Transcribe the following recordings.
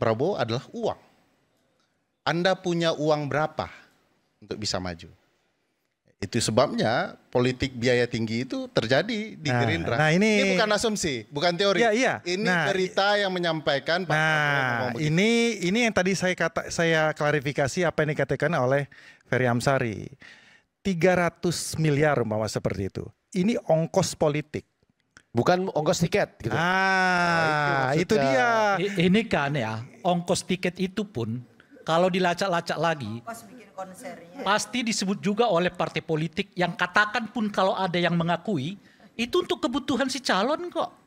Prabowo adalah uang. Anda punya uang berapa untuk bisa maju? Itu sebabnya politik biaya tinggi itu terjadi di Gerindra. Nah ini bukan asumsi, bukan teori. Iya. Ini berita yang menyampaikan Pak Prabowo. Ini yang tadi saya klarifikasi apa yang dikatakan oleh Ferry Amsari. 300 miliar umpama seperti itu. Ini ongkos politik. Bukan ongkos tiket gitu. Itu dia. Ini kan ya, ongkos tiket itu pun kalau dilacak-lacak lagi pasti disebut juga oleh partai politik yang katakan pun kalau ada yang mengakui itu untuk kebutuhan si calon kok.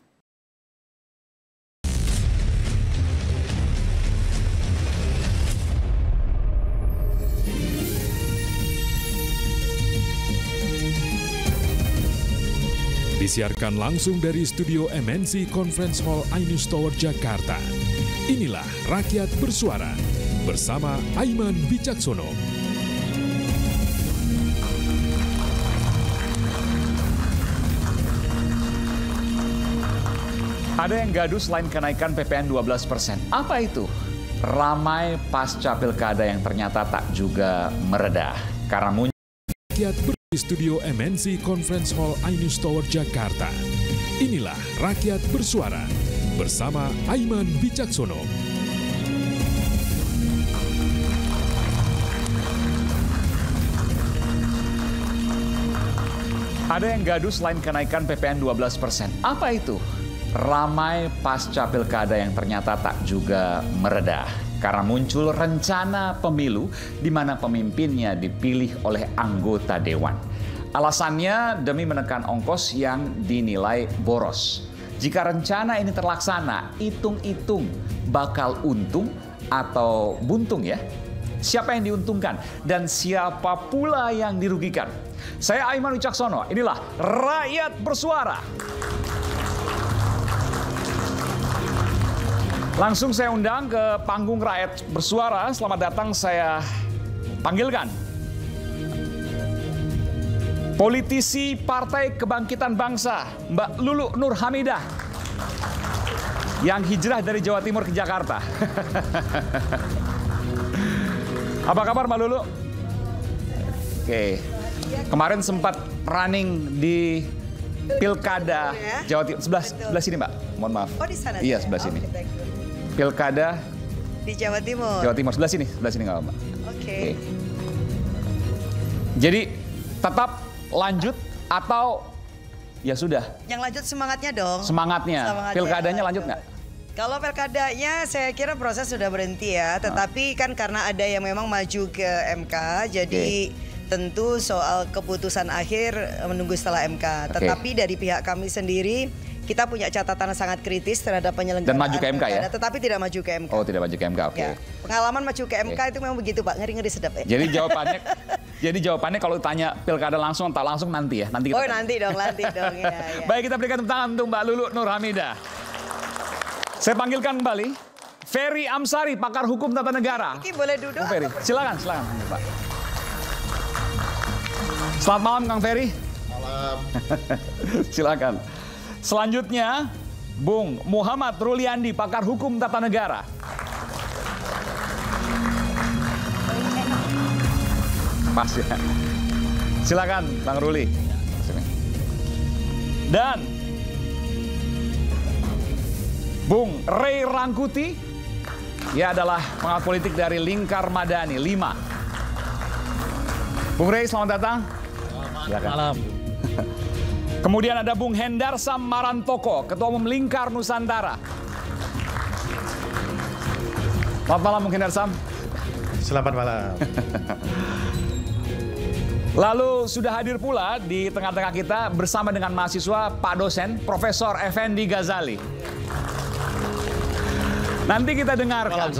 Disiarkan langsung dari studio MNC Conference Hall Ainus Tower Jakarta. Inilah Rakyat Bersuara bersama Aiman Wicaksono. Ada yang gaduh selain kenaikan PPN 12%. Apa itu? Ramai pasca pilkada yang ternyata tak juga meredah. Karena muncul Rakyat di studio MNC Conference Hall Ainus Tower Jakarta. Inilah Rakyat Bersuara bersama Aiman Wicaksono. Ada yang gaduh selain kenaikan PPN 12%. Apa itu? Ramai pasca pilkada yang ternyata tak juga meredah. Karena muncul rencana pemilu di mana pemimpinnya dipilih oleh anggota dewan. Alasannya demi menekan ongkos yang dinilai boros. Jika rencana ini terlaksana, hitung-hitung bakal untung atau buntung ya. Siapa yang diuntungkan dan siapa pula yang dirugikan? Saya Aiman Wicaksono, inilah Rakyat Bersuara. Langsung saya undang ke panggung Rakyat Bersuara. Selamat datang, saya panggilkan politisi Partai Kebangkitan Bangsa, Mbak Lulu Nur Hamidah, yang hijrah dari Jawa Timur ke Jakarta. Apa kabar Mbak Lulu? Oke, kemarin sempat running di Pilkada Jawa Timur. Sebelah sini Mbak, mohon maaf. Oh, di sana. Iya, sebelah sini. Pilkada di Jawa Timur. Jawa Timur, sebelah sini nggak Mbak. Oke. Jadi tetap lanjut atau ya sudah? Yang lanjut semangatnya dong. Semangatnya. Pilkadanya lanjut nggak? Kalau pilkadanya saya kira proses sudah berhenti ya. Tetapi kan karena ada yang memang maju ke MK, jadi tentu soal keputusan akhir menunggu setelah MK. Tetapi dari pihak kami sendiri, kita punya catatan sangat kritis terhadap penyelenggaraan. Dan maju ke MK ya? Tetapi tidak maju ke MK. Oh, tidak maju ke MK, oke. Ya, pengalaman maju ke MK itu memang begitu Pak, ngeri-ngeri sedap ya. Jadi jawabannya kalau tanya pilkada langsung atau langsung nanti ya? Nanti kita nanti dong. Ya. Baik, kita berikan tepuk tangan untuk Mbak Lulu Nur Hamidah. Saya panggilkan kembali Ferry Amsari, pakar hukum tata negara. Ini boleh duduk? Ferry, silakan Pak. Selamat malam Kang Ferry. Malam. Silakan. Selanjutnya, Bung Muhammad Ruliandi, pakar hukum tata negara. Pas ya. Silakan, Bang Ruli. Dan Bung Ray Rangkuti, dia adalah pengamat politik dari Lingkar Madani 5. Bung Ray, selamat datang. Silakan. Malam. Kemudian ada Bung Hendarsam Marantoko, Ketua Umum Lingkar Nusantara. Selamat malam Bung Hendarsam. Selamat malam. Lalu sudah hadir pula di tengah-tengah kita bersama dengan mahasiswa Pak dosen Profesor Effendi Ghazali. Nanti kita dengarkan.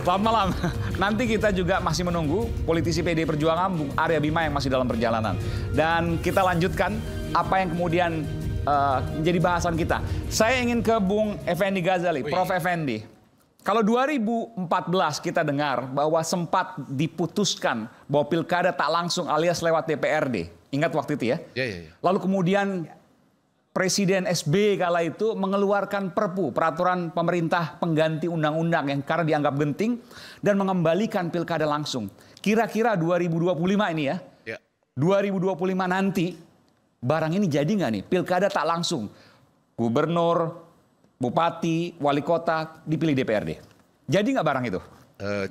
Selamat malam. Nanti kita juga masih menunggu politisi PD Perjuangan Bung Arya Bima yang masih dalam perjalanan. Dan kita lanjutkan apa yang kemudian menjadi bahasan kita. Saya ingin ke Bung Effendi Ghazali, Prof. Effendi. Kalau 2014 kita dengar bahwa sempat diputuskan bahwa pilkada tak langsung alias lewat DPRD. Ingat waktu itu ya? Iya. Lalu kemudian Presiden SBY kala itu mengeluarkan Perpu, peraturan pemerintah pengganti undang-undang yang karena dianggap genting dan mengembalikan pilkada langsung. Kira-kira 2025 ini ya, 2025 nanti barang ini jadi nggak nih? Pilkada tak langsung, gubernur, bupati, wali kota dipilih DPRD. Jadi nggak barang itu?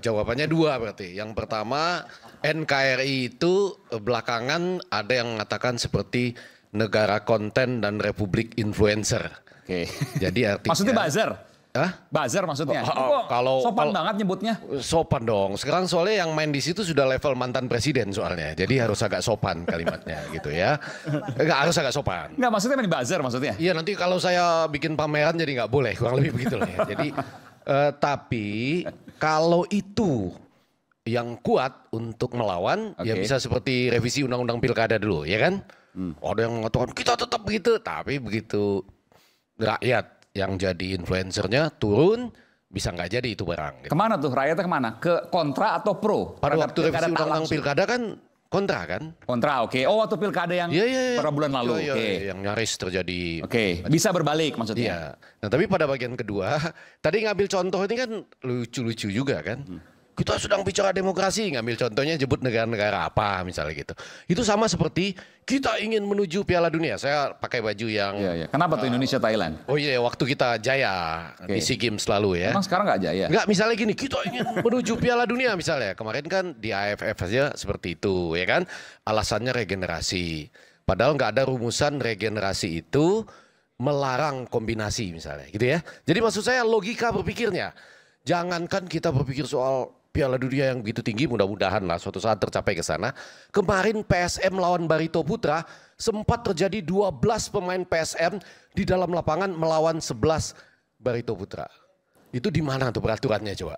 Jawabannya dua berarti. Yang pertama, NKRI itu belakangan ada yang mengatakan seperti negara konten dan republik influencer. Oke. Jadi artinya Maksudnya buzzer? Hah? Buzzer maksudnya? Kalau Sopan banget nyebutnya. Sopan dong. Sekarang soalnya yang main di situ sudah level mantan presiden soalnya. Jadi harus agak sopan kalimatnya gitu ya. Enggak harus agak sopan. Enggak, maksudnya main buzzer maksudnya? Iya, nanti kalau saya bikin pameran jadi nggak boleh, kurang lebih begitu lah ya. Jadi tapi kalau itu yang kuat untuk melawan, ya bisa seperti revisi undang-undang pilkada dulu, ya kan? Ada yang mengatakan kita tetap begitu, tapi begitu rakyat yang jadi influencernya turun, bisa nggak jadi itu barang. Gitu. Kemana tuh rakyatnya kemana? Ke kontra atau pro? Pada waktu pilkada revisi tak undang-undang langsung? pilkada kan kontra kan? Kontra, oke. Oh, waktu pilkada yang beberapa bulan lalu. Oke. Yang nyaris terjadi. Oke, bisa berbalik maksudnya. Iya. Nah tapi pada bagian kedua, tadi ngambil contoh ini kan lucu-lucu juga kan. Kita sedang bicara demokrasi, ngambil contohnya jebut negara-negara apa misalnya gitu. Itu sama seperti kita ingin menuju Piala Dunia. Saya pakai baju yang... Iya. Kenapa tuh Indonesia Thailand? Oh iya, waktu kita jaya di SEA Games selalu ya. Emang sekarang nggak jaya? Enggak, misalnya gini, kita ingin menuju Piala Dunia misalnya. Kemarin kan di AFF aja seperti itu ya kan. Alasannya regenerasi. Padahal nggak ada rumusan regenerasi itu melarang kombinasi misalnya gitu ya. Jadi maksud saya logika berpikirnya. Jangankan kita berpikir soal Piala Dunia yang begitu tinggi, mudah-mudahan lah suatu saat tercapai ke sana. Kemarin PSM lawan Barito Putra sempat terjadi 12 pemain PSM di dalam lapangan melawan 11 Barito Putra. Itu di mana tuh peraturannya coba?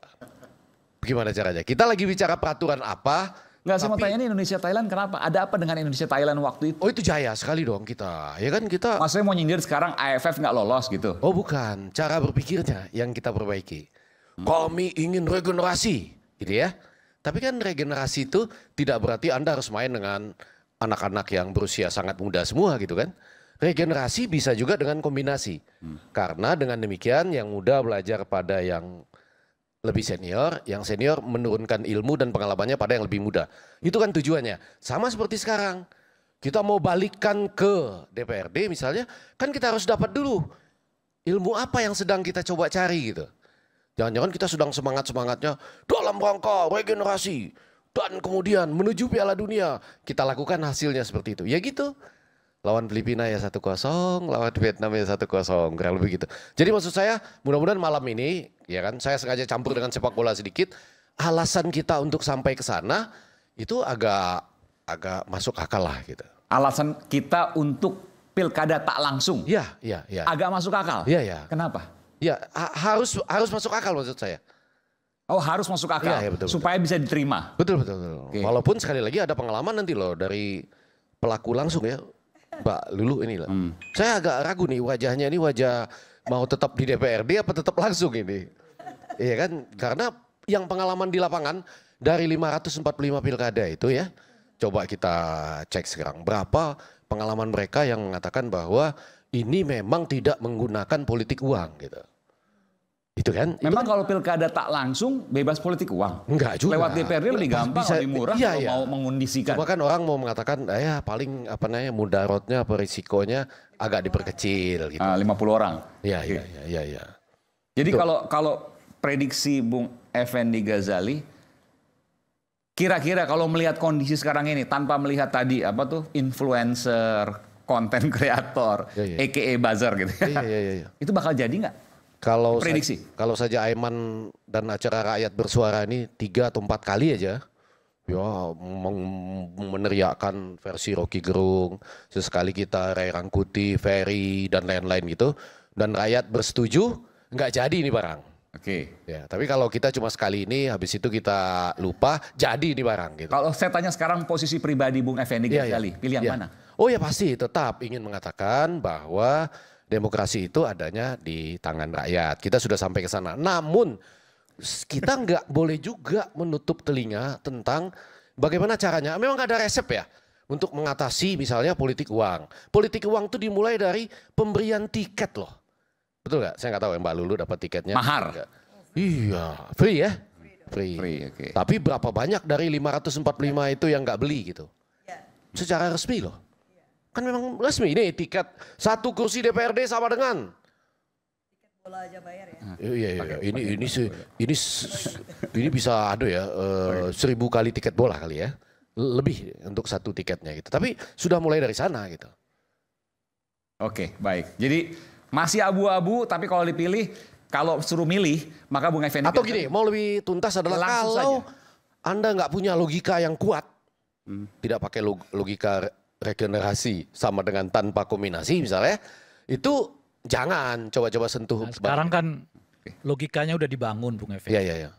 Bagaimana caranya? Kita lagi bicara peraturan apa? Nggak, saya mau tanya ini Indonesia Thailand kenapa? Ada apa dengan Indonesia Thailand waktu itu? Oh itu jaya sekali dong kita. Ya kan kita. Maksudnya mau nyindir sekarang AFF nggak lolos gitu? Oh bukan, cara berpikirnya yang kita perbaiki. Kami ingin regenerasi. Gitu ya. Tapi kan regenerasi itu tidak berarti Anda harus main dengan anak-anak yang berusia sangat muda semua gitu kan. Regenerasi bisa juga dengan kombinasi. Karena dengan demikian yang muda belajar pada yang lebih senior, yang senior menurunkan ilmu dan pengalamannya pada yang lebih muda. Itu kan tujuannya. Sama seperti sekarang. Kita mau balikkan ke DPRD misalnya, kan kita harus dapat dulu ilmu apa yang sedang kita coba cari gitu. Jangan-jangan kita sedang semangat-semangatnya dalam rangka regenerasi dan kemudian menuju Piala Dunia. Kita lakukan hasilnya seperti itu. Ya gitu. Lawan Filipina ya 1-0, lawan Vietnam ya 1-0, kurang lebih gitu. Jadi maksud saya mudah-mudahan malam ini ya kan saya sengaja campur dengan sepak bola sedikit. Alasan kita untuk sampai ke sana itu agak masuk akal lah gitu. Alasan kita untuk pilkada tak langsung? Iya. Agak masuk akal? Iya. Kenapa? Ya harus masuk akal maksud saya. Oh harus masuk akal ya, betul, supaya bisa diterima. Betul. Okay. Walaupun sekali lagi ada pengalaman nanti loh dari pelaku langsung ya, Mbak Lulu ini lah. Saya agak ragu nih wajahnya ini wajah mau tetap di DPRD apa tetap langsung ini. Iya kan? Karena yang pengalaman di lapangan dari 545 pilkada itu ya, coba kita cek sekarang berapa pengalaman mereka yang mengatakan bahwa ini memang tidak menggunakan politik uang gitu. Itu kan? Memang kalau pilkada tak langsung bebas politik uang? Enggak juga. Lewat DPRD lebih gampang, lebih murah kalau mau mengundisikan. Cuma kan orang mau mengatakan ya paling apa namanya mudaratnya apa risikonya agak diperkecil gitu. 50 orang. Iya. Jadi kalau prediksi Bung Effendi Ghazali, kira-kira kalau melihat kondisi sekarang ini tanpa melihat tadi apa tuh influencer, konten kreator, a.k.a. buzzer gitu. Iya. Itu bakal jadi nggak? Prediksi. Kalau saja Aiman dan acara rakyat bersuara ini 3 atau 4 kali aja, ya meneriakkan versi Rocky Gerung, sesekali kita Ray Rangkuti, Ferry dan lain-lain gitu, dan rakyat bersetuju, nggak jadi ini barang. Oke. Ya, tapi kalau kita cuma sekali ini, habis itu kita lupa, jadi ini barang gitu. Kalau saya tanya sekarang posisi pribadi Bung Effendi Ghazali, pilih yang mana? Oh ya pasti tetap ingin mengatakan bahwa demokrasi itu adanya di tangan rakyat. Kita sudah sampai ke sana. Namun kita nggak boleh juga menutup telinga tentang bagaimana caranya. Memang nggak ada resep ya. untuk mengatasi misalnya politik uang. Politik uang itu dimulai dari pemberian tiket loh. Betul nggak? Saya nggak tahu ya Mbak Lulu dapat tiketnya. Mahar. Iya, free ya. Free. Oke. Tapi berapa banyak dari 545 itu yang nggak beli gitu? Secara resmi loh. Kan memang resmi ini tiket 1 kursi DPRD sama dengan Bola aja bayar ya. Iya. Ini bisa ada ya 1000 kali tiket bola kali ya. Lebih untuk 1 tiketnya gitu. Tapi sudah mulai dari sana gitu. Oke, baik. Jadi masih abu-abu, tapi kalau dipilih, kalau suruh milih, maka Bung Effendi. Atau gini, mau lebih tuntas adalah Langsung kalau saja. Anda nggak punya logika yang kuat, tidak pakai logika regenerasi sama dengan tanpa kombinasi misalnya, itu jangan coba-coba sentuh. Nah, sekarang kan logikanya udah dibangun Bung Effendi. Iya.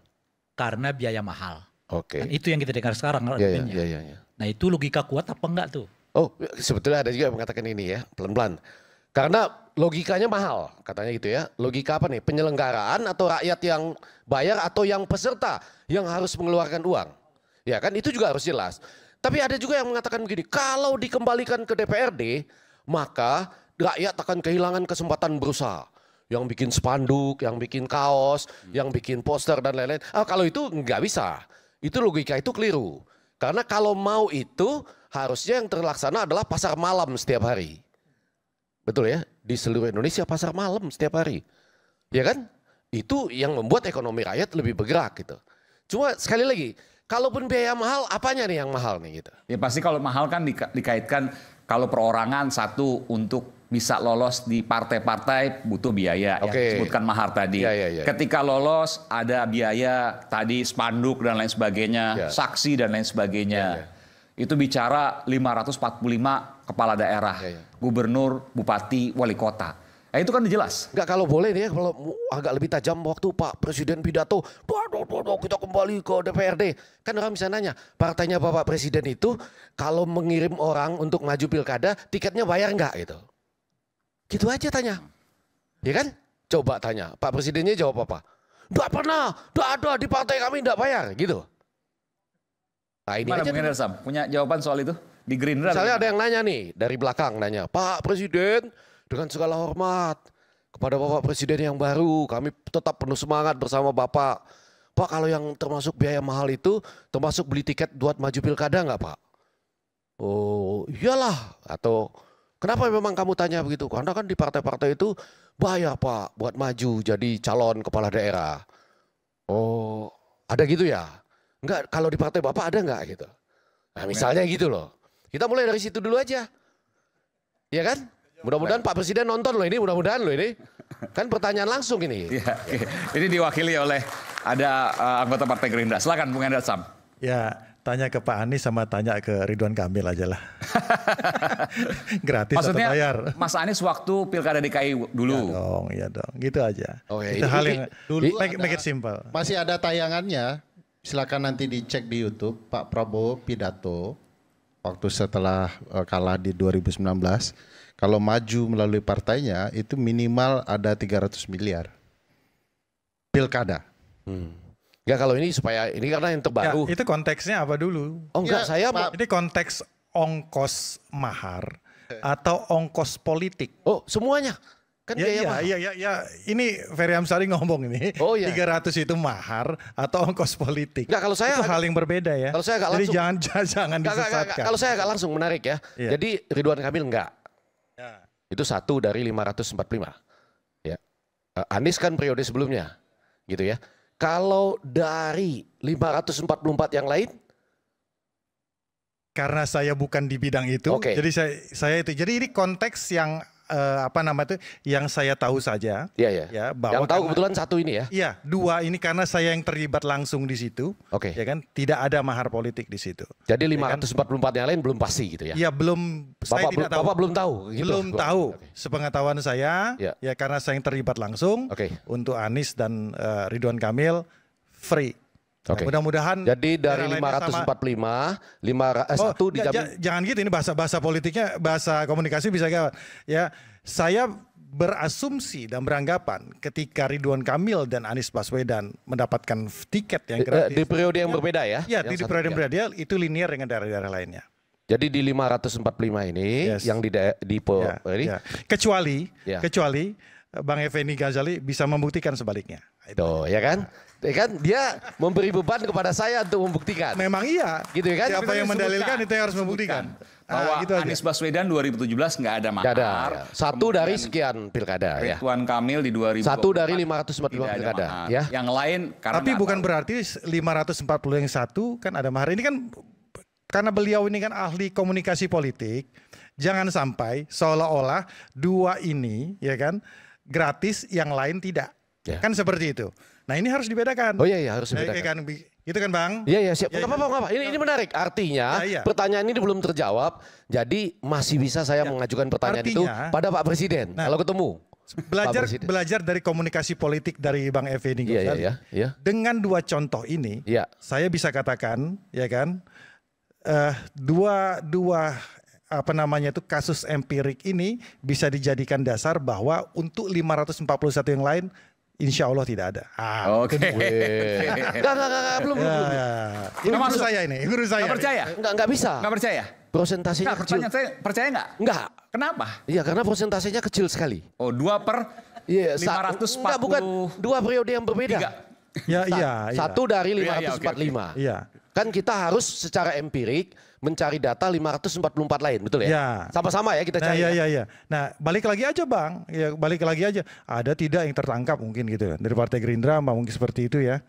Karena biaya mahal. Oke. Kan itu yang kita dengar sekarang. Iya. Nah itu logika kuat apa enggak tuh? Oh, sebetulnya ada juga yang mengatakan ini ya, pelan-pelan. Karena logikanya mahal, katanya gitu ya. Logika apa nih? Penyelenggaraan atau rakyat yang bayar atau yang peserta yang harus mengeluarkan uang. Ya kan itu juga harus jelas. Tapi ada juga yang mengatakan begini, kalau dikembalikan ke DPRD, maka rakyat akan kehilangan kesempatan berusaha. Yang bikin spanduk, yang bikin kaos, yang bikin poster dan lain-lain. Kalau itu nggak bisa. Itu logika itu keliru. Karena kalau mau itu harusnya yang terlaksana adalah pasar malam setiap hari. Betul ya? Di seluruh Indonesia pasar malam setiap hari. Ya kan? Itu yang membuat ekonomi rakyat lebih bergerak gitu. Cuma sekali lagi, kalaupun biaya mahal, apanya nih yang mahal nih gitu? Ya pasti kalau mahal kan dikaitkan kalau perorangan satu untuk bisa lolos di partai-partai butuh biaya. Oke. Yang disebutkan mahar tadi. Ya. Ketika lolos ada biaya tadi spanduk dan lain sebagainya, saksi dan lain sebagainya. Itu bicara 545 kepala daerah, gubernur, bupati, wali kota. Nah, itu kan jelas. Enggak, kalau boleh nih ya, kalau agak lebih tajam waktu Pak Presiden pidato, kita kembali ke DPRD. Kan orang bisa nanya, partainya Bapak Presiden itu kalau mengirim orang untuk maju pilkada, tiketnya bayar enggak gitu? Gitu aja tanya. Ya kan? Coba tanya, Pak Presidennya jawab apa? Enggak pernah, enggak ada di partai kami enggak bayar gitu. Nah, ini Mana aja Bung Sam? Punya jawaban soal itu? Di Gerindra? Misalnya ada yang nanya nih, dari belakang nanya, Pak Presiden dengan segala hormat kepada Bapak Presiden yang baru, kami tetap penuh semangat bersama Bapak. Pak, kalau yang termasuk biaya mahal itu termasuk beli tiket buat maju pilkada nggak Pak? Oh iyalah. Atau kenapa memang kamu tanya begitu? Karena kan di partai-partai itu bayar Pak buat maju jadi calon kepala daerah. Oh ada gitu ya? Enggak, kalau di partai Bapak ada nggak gitu? Nah misalnya gitu loh. Kita mulai dari situ dulu aja. Iya kan? Mudah-mudahan Pak Presiden nonton loh ini, mudah-mudahan loh ini. Kan pertanyaan langsung ini. Ya, ini diwakili oleh ada anggota Partai Gerindra. Silakan Bung Sam. Ya, tanya ke Pak Anies sama tanya ke Ridwan Kamil aja lah. Gratis Maksudnya, atau bayar? Mas Anies waktu Pilkada DKI dulu. Iya dong, gitu aja. Oh, ya, Itu hal yang dulu make it simple. Masih ada tayangannya, silakan nanti dicek di YouTube. Pak Prabowo pidato waktu setelah kalah di 2019. Kalau maju melalui partainya itu minimal ada 300 miliar. Pilkada. Ya kalau ini supaya, ini karena yang terbaru. Ya, itu konteksnya apa dulu? Oh enggak, saya Ini konteks ongkos mahar atau ongkos politik. Oh semuanya. Kan biaya mahal. Iya. Ini Ferry Amsari ngomong ini. Oh, iya. 300 itu mahar atau ongkos politik. Enggak, kalau saya itu hal yang berbeda ya. Kalau saya agak Jadi langsung. jangan disesatkan. Kalau saya agak langsung menarik ya. Iya. Jadi Ridwan Kamil enggak. Ya. Itu 1 dari 545. Ya. Anies kan periode sebelumnya. Gitu ya. Kalau dari 544 yang lain? Karena saya bukan di bidang itu, Oke. jadi saya itu. Jadi ini konteks yang yang saya tahu saja. Iya. Ya, bahwa Yang tahu kebetulan 1 ini ya. Iya, 2 ini karena saya yang terlibat langsung di situ. Oke. Ya kan, tidak ada mahar politik di situ. Jadi Ya kan? 544 yang lain belum pasti gitu ya. Iya, belum. Saya tidak tahu. Bapak belum tahu. Gitu. Belum tahu. Oke. Sepengetahuan saya, Ya. ya karena saya yang terlibat langsung. Oke. Untuk Anies dan Ridwan Kamil free. Nah, Oke. mudah-mudahan. Jadi dari daerah lainnya 545, 1 Oh, dijamin. jangan gitu, ini bahasa politiknya, bahasa komunikasi bisa gawat. Ya, saya berasumsi dan beranggapan ketika Ridwan Kamil dan Anies Baswedan mendapatkan tiket yang gratis. Di periode yang berbeda ya. Ya, Yang di satu, periode yang ya. berbeda itu linear dengan daerah-daerah lainnya. Jadi di 545 ini yang di ini kecuali Bang Effendi Ghazali bisa membuktikan sebaliknya. Itu ya kan? Ya kan dia memberi beban kepada saya untuk membuktikan. Memang iya. Gitu kan? Siapa yang mendalilkan itu yang harus membuktikan. Bahwa gitu Anies Baswedan 2017 nggak ada mahar. Nggak ada. Ya. Satu dari sekian pilkada ya. Ridwan Kamil di 2020. Satu dari 545 pilkada ya. Yang lain karena tapi bukan berarti 540 yang satu kan ada mahar. Ini kan karena beliau ini kan ahli komunikasi politik. Jangan sampai seolah-olah dua ini ya kan gratis, yang lain tidak. Ya. Kan seperti itu. Nah ini harus dibedakan. Oh iya harus dibedakan. Itu kan Bang? Iya siap. Nggak apa-apa. Ini menarik. Artinya pertanyaan ini belum terjawab. Jadi masih bisa saya mengajukan pertanyaan itu pada Pak Presiden kalau ketemu. Belajar dari komunikasi politik dari Bang Effendi Ghazali. Dengan dua contoh ini, saya bisa katakan ya kan dua kasus empirik ini bisa dijadikan dasar bahwa untuk 541 yang lain insya Allah tidak ada. Oke. Belum. Ini guru saya ini. Nggak percaya? Nggak bisa. Nggak percaya? Persentasenya kecil. Pertanyaan saya, percaya nggak? Nggak. Kenapa? Iya karena persentasenya kecil sekali. Oh 2/540. Enggak, bukan 2 periode yang berbeda. Iya. Satu dari 545. Iya. Kan kita harus secara empirik mencari data 544 lain, betul ya? Sama-sama ya kita cari. Iya. Nah, balik lagi aja Bang. Ya, balik lagi aja. Ada tidak yang tertangkap mungkin gitu dari Partai Gerindra, mungkin seperti itu ya.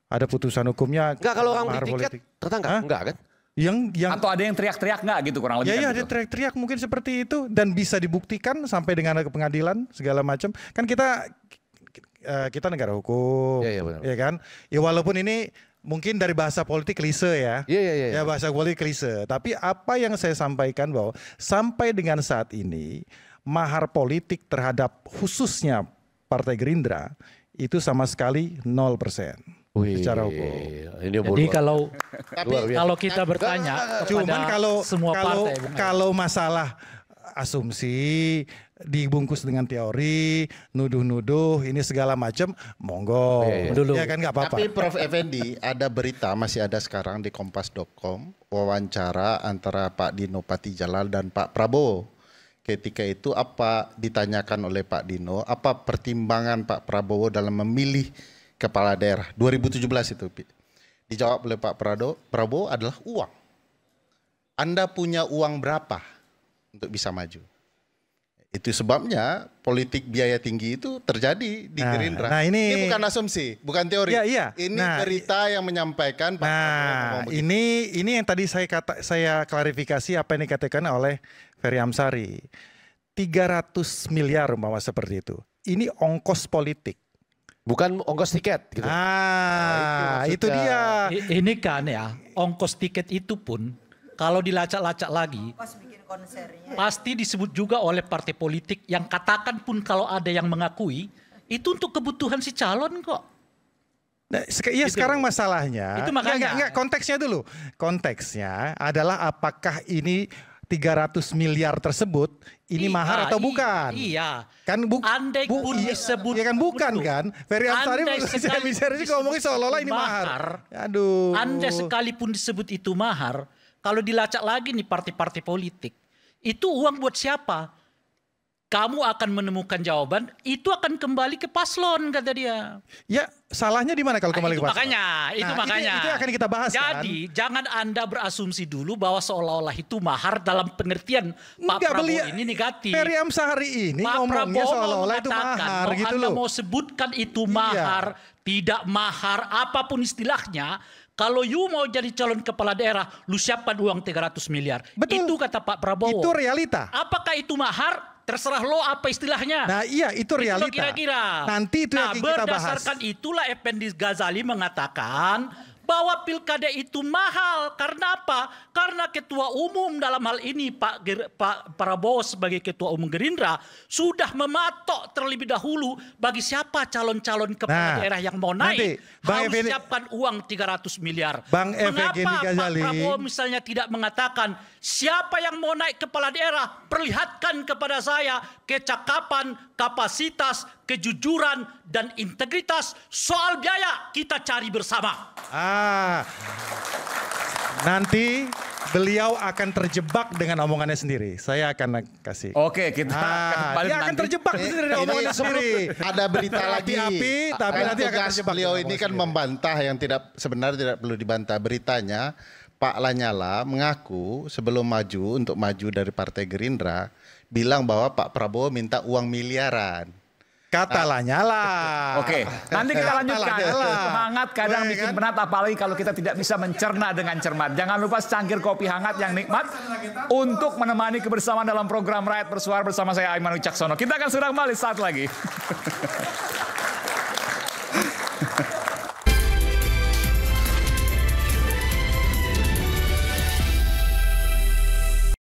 Ada putusan hukumnya. Enggak, kalau orang beli tiket tertangkap, enggak kan? Yang atau ada yang teriak-teriak nggak gitu kurang lebih? Iya, ada teriak-teriak mungkin seperti itu dan bisa dibuktikan sampai dengan ke pengadilan segala macam. Kan kita negara hukum, ya kan? Ya walaupun ini mungkin dari bahasa politik klise ya. Iya. Ya bahasa politik klise. Tapi apa yang saya sampaikan bahwa sampai dengan saat ini mahar politik terhadap khususnya Partai Gerindra itu sama sekali 0%. Secara hukum. Jadi kalau kita bertanya kepada semua partai, kalau masalah asumsi dibungkus dengan teori, nuduh-nuduh ini segala macam, monggo. Ya kan nggak apa-apa. Tapi Prof Effendi, ada berita masih ada sekarang di kompas.com wawancara antara Pak Dino Patijalal dan Pak Prabowo. Ketika itu apa ditanyakan oleh Pak Dino, apa pertimbangan Pak Prabowo dalam memilih kepala daerah 2017 itu? Dijawab oleh Pak Prabowo adalah uang. Anda punya uang berapa untuk bisa maju? Itu sebabnya politik biaya tinggi itu terjadi di Gerindra. Nah ini bukan asumsi, bukan teori. Ini berita yang menyampaikan Pak Prabowo. Ini yang tadi saya klarifikasi apa yang dikatakan oleh Ferry Amsari. 300 miliar umpama seperti itu. Ini ongkos politik. Bukan ongkos tiket gitu. Itu dia. Ini kan ya, ongkos tiket itu pun kalau dilacak-lacak lagi pasti disebut juga oleh partai politik yang katakan pun kalau ada yang mengakui itu untuk kebutuhan si calon kok. Nah, sekarang masalahnya. Itu makanya. Enggak, konteksnya dulu. Konteksnya adalah apakah ini 300 miliar tersebut ini mahar atau bukan? Iya. Kan andai pun disebut. Ya kan bukan kan? Ferry Amsari bicara sih ngomongin seolah-olah ini mahar. Aduh. Andai sekalipun disebut itu mahar, kalau dilacak lagi nih partai-partai politik, itu uang buat siapa? Kamu akan menemukan jawaban, itu akan kembali ke paslon kata dia. Ya salahnya di mana kalau kembali ke paslon? Itu makanya. Itu akan kita bahas. Jadi jangan Anda berasumsi dulu bahwa seolah-olah itu mahar dalam pengertian Pak Prabowo ini negatif. Ferry Amsari ini ngomongnya seolah-olah itu mahar gitu loh. Anda mau sebutkan itu mahar, tidak mahar, apapun istilahnya. Kalau you mau jadi calon kepala daerah, lu siapkan uang 300 miliar. Betul. Itu kata Pak Prabowo. Itu realita. Apakah itu mahar? Terserah lo apa istilahnya. Nah iya itu realita. Kira-kira. Nanti itu yang kita bahas. Berdasarkan itulah Effendi Ghazali mengatakan bahwa pilkada itu mahal. Karena apa? Karena ketua umum dalam hal ini Pak Prabowo sebagai ketua umum Gerindra sudah mematok terlebih dahulu bagi siapa calon-calon kepala daerah yang mau naik harus siapkan uang 300 miliar. Mengapa Pak Prabowo misalnya tidak mengatakan siapa yang mau naik kepala daerah perlihatkan kepada saya kecakapan, kapasitas, kejujuran dan integritas, soal biaya kita cari bersama. Nanti beliau akan terjebak dengan omongannya sendiri. Saya akan kasih. Oke, kita akan dia akan terjebak dengan omongannya sendiri. Ada berita lagi. Tapi nanti akan tugas terjebak. beliau ini kan membantah yang sebenarnya tidak perlu dibantah. Beritanya Pak Lanyala mengaku sebelum untuk maju dari Partai Gerindra bilang bahwa Pak Prabowo minta uang miliaran. Kata Lanyala. Oke, nanti kita lanjutkan. Semangat kadang bikin penat, apalagi kalau kita tidak bisa mencerna dengan cermat. Jangan lupa secangkir kopi hangat yang nikmat untuk menemani kebersamaan dalam program Rakyat Bersuara bersama saya Aiman Wicaksono. Kita akan segera kembali saat lagi.